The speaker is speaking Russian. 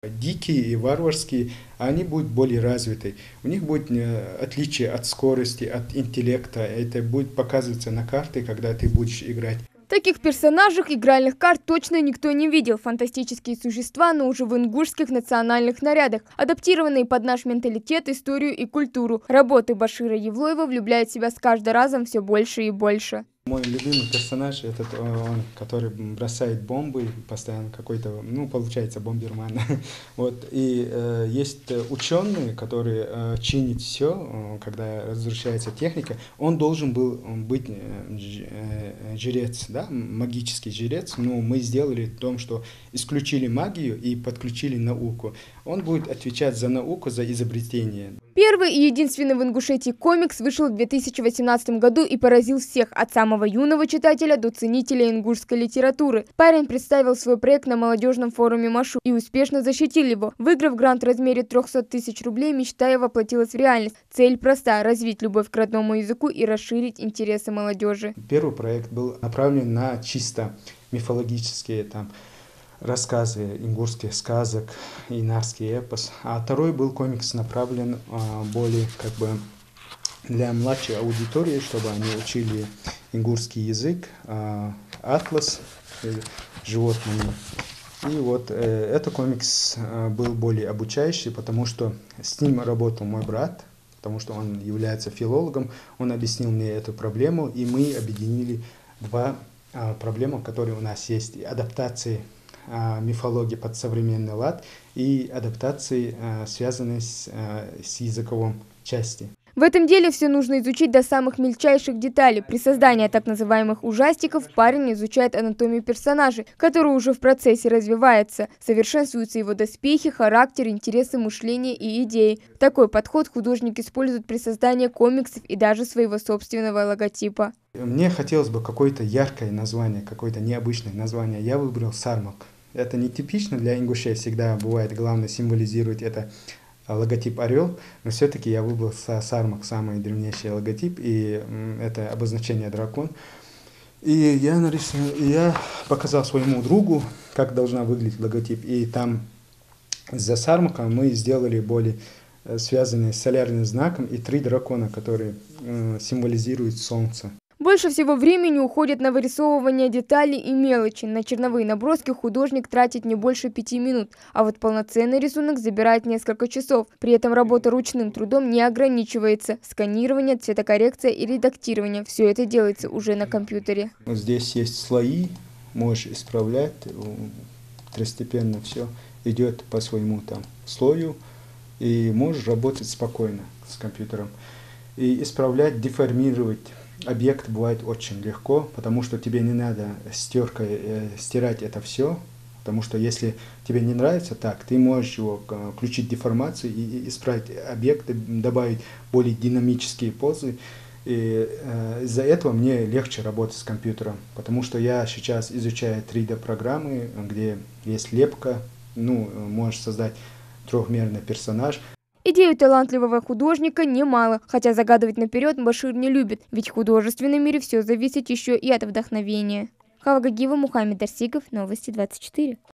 Дикие и варварские, они будут более развиты. У них будет отличие от скорости, от интеллекта. Это будет показываться на карте, когда ты будешь играть. Таких персонажей игральных карт точно никто не видел. Фантастические существа, но уже в ингушских национальных нарядах, адаптированные под наш менталитет, историю и культуру. Работы Башира Евлоева влюбляют в себя с каждым разом все больше и больше. Мой любимый персонаж, он, который бросает бомбы, постоянно какой-то, получается, бомберман. Вот. И есть ученый, который чинит все, когда разрушается техника. Он должен был быть жрец, да, магический жрец, но мы сделали то, что исключили магию и подключили науку. Он будет отвечать за науку, за изобретение. Первый и единственный в Ингушетии комикс вышел в 2018 году и поразил всех, от самого юного читателя до ценителя ингушской литературы. Парень представил свой проект на молодежном форуме Машу и успешно защитил его. Выиграв грант в размере 300 тысяч рублей, мечта его воплотилась в реальность. Цель проста – развить любовь к родному языку и расширить интересы молодежи. Первый проект был направлен на чисто мифологические рассказы ингушских сказок, инарский эпос. А второй был комикс направлен более для младшей аудитории, чтобы они учили ингушский язык, атлас животными. И вот этот комикс был более обучающий, потому что с ним работал мой брат, потому что он является филологом. Он объяснил мне эту проблему, и мы объединили два проблемы, которые у нас есть: адаптации мифологии под современный лад и адаптации, связанные с языковой частью. В этом деле все нужно изучить до самых мельчайших деталей. При создании так называемых ужастиков парень изучает анатомию персонажей, который уже в процессе развивается. Совершенствуются его доспехи, характер, интересы, мышление и идеи. Такой подход художник использует при создании комиксов и даже своего собственного логотипа. Мне хотелось бы какое-то яркое название, какое-то необычное название. Я выбрал Сармак. Это не типично для ингушей, всегда бывает, главное символизировать это логотип орел, но все-таки я выбрал Сармак, самый древнейший логотип, и это обозначение дракон. И я показал своему другу, как должна выглядеть логотип, и там за Сармаком мы сделали более связанные с солярным знаком и 3 дракона, которые символизируют солнце. Больше всего времени уходит на вырисовывание деталей и мелочи. На черновые наброски художник тратит не больше 5 минут, а вот полноценный рисунок забирает несколько часов. При этом работа ручным трудом не ограничивается. Сканирование, цветокоррекция и редактирование – все это делается уже на компьютере. Здесь есть слои, можешь исправлять, второстепенно все идет по своему слою, и можешь работать спокойно с компьютером. И исправлять, деформировать объект бывает очень легко, потому что тебе не надо стеркой стирать это все, потому что если тебе не нравится так, ты можешь его включить деформацию и исправить объект, добавить более динамические позы. И из-за этого мне легче работать с компьютером, потому что я сейчас изучаю 3D-программы, где есть лепка, можешь создать трехмерный персонаж. Идей у талантливого художника немало, хотя загадывать наперед Башир не любит, ведь в художественном мире все зависит еще и от вдохновения. Хава Гагиева, Мухаммед Арсиков, Новости 24.